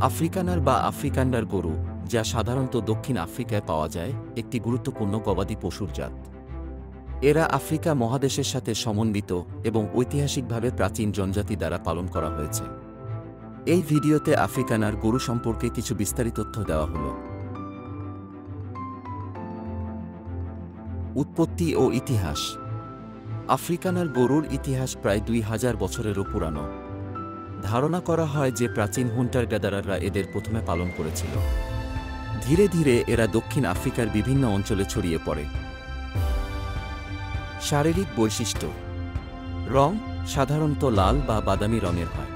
আফ্রিকানার বা আফ্রিকান্ডার গরু, যা সাধারণত দক্ষিণ আফ্রিকায় পাওয়া যায়, একটি গুরুত্বপূর্ণ গবাদি পশুর জাত। এরা আফ্রিকা মহাদেশের সাথে সমন্বিত এবং ঐতিহাসিকভাবে প্রাচীন জনজাতি দ্বারা পালন করা হয়েছে। এই ভিডিওতে আফ্রিকানার গরু সম্পর্কে কিছু বিস্তারিত তথ্য দেওয়া হলো। উৎপত্তি ও ইতিহাস। আফ্রিকানার গরুর ইতিহাস প্রায় 2000 বছরেরও পুরানো। ধারণা করা হয় যে প্রাচীন হুন্টার গ্যাদারাররা এদের প্রথমে পালন করেছিল। ধীরে ধীরে এরা দক্ষিণ আফ্রিকার বিভিন্ন অঞ্চলে ছড়িয়ে পড়ে। শারীরিক বৈশিষ্ট্য। রং সাধারণত লাল বা বাদামি রঙের হয়।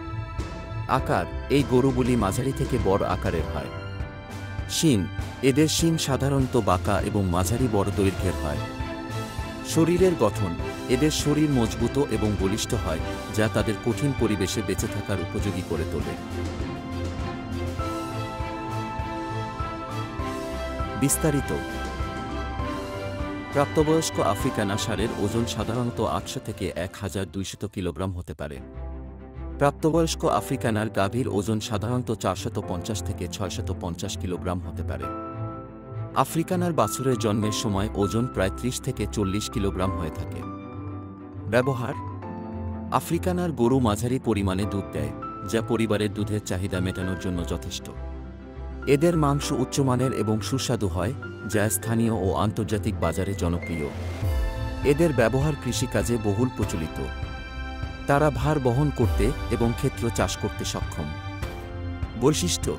আকার, এই গরুগুলি মাঝারি থেকে বড় আকারের হয়। শিং, এদের শিং সাধারণত বাঁকা এবং মাঝারি বড় দৈর্ঘ্যের হয়। শরীরের গঠন, এদের শরীর মজবুত এবং বলিষ্ঠ হয়, যা তাদের কঠিন পরিবেশে বেঁচে থাকার উপযোগী করে তোলে। বিস্তারিত। প্রাপ্তবয়স্ক আফ্রিকানা ষাঁড়ের ওজন সাধারণত 800 থেকে 1200 কিলোগ্রাম হতে পারে। প্রাপ্তবয়স্ক আফ্রিকানার গাভীর ওজন সাধারণত 450 থেকে 650 কিলোগ্রাম হতে পারে। আফ্রিকানার বাছুরের জন্মের সময় ওজন প্রায় 30 থেকে 40 কিলোগ্রাম হয়ে থাকে। ব্যবহার। আফ্রিকানার গরু মাঝারি পরিমাণে দুধ দেয়, যা পরিবারের দুধের চাহিদা মেটানোর জন্য যথেষ্ট। এদের মাংস উচ্চমানের এবং সুস্বাদু হয়, যা স্থানীয় ও আন্তর্জাতিক বাজারে জনপ্রিয়। এদের ব্যবহার কৃষিকাজে বহুল প্রচলিত। তারা ভার বহন করতে এবং ক্ষেত্র চাষ করতে সক্ষম। বৈশিষ্ট্য।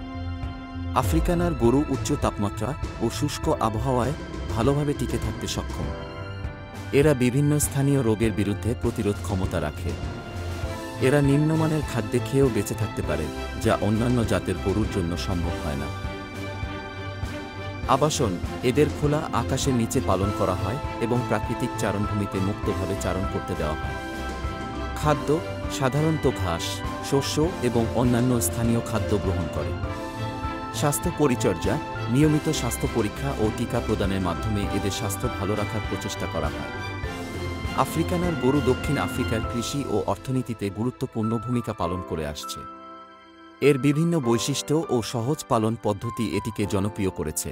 আফ্রিকানার গরু উচ্চ তাপমাত্রা ও শুষ্ক আবহাওয়ায় ভালোভাবে টিকে থাকতে সক্ষম। এরা বিভিন্ন স্থানীয় রোগের বিরুদ্ধে প্রতিরোধ ক্ষমতা রাখে। এরা নিম্নমানের খাদ্যে খেয়েও বেঁচে থাকতে পারে, যা অন্যান্য জাতের গরুর জন্য সম্ভব হয় না। আবাসন, এদের খোলা আকাশের নিচে পালন করা হয় এবং প্রাকৃতিক চারণভূমিতে মুক্তভাবে চারণ করতে দেওয়া হয়। খাদ্য, সাধারণত ঘাস, শস্য এবং অন্যান্য স্থানীয় খাদ্য গ্রহণ করে। স্বাস্থ্য পরিচর্যা, নিয়মিত স্বাস্থ্য পরীক্ষা ও টিকা প্রদানের মাধ্যমে এদের স্বাস্থ্য ভালো রাখার প্রচেষ্টা করা হয়। আফ্রিকানার গরু দক্ষিণ আফ্রিকার কৃষি ও অর্থনীতিতে গুরুত্বপূর্ণ ভূমিকা পালন করে আসছে। এর বিভিন্ন বৈশিষ্ট্য ও সহজ পালন পদ্ধতি এটিকে জনপ্রিয় করেছে।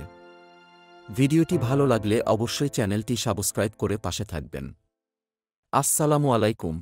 ভিডিওটি ভালো লাগলে অবশ্যই চ্যানেলটি সাবস্ক্রাইব করে পাশে থাকবেন। আসসালামু আলাইকুম।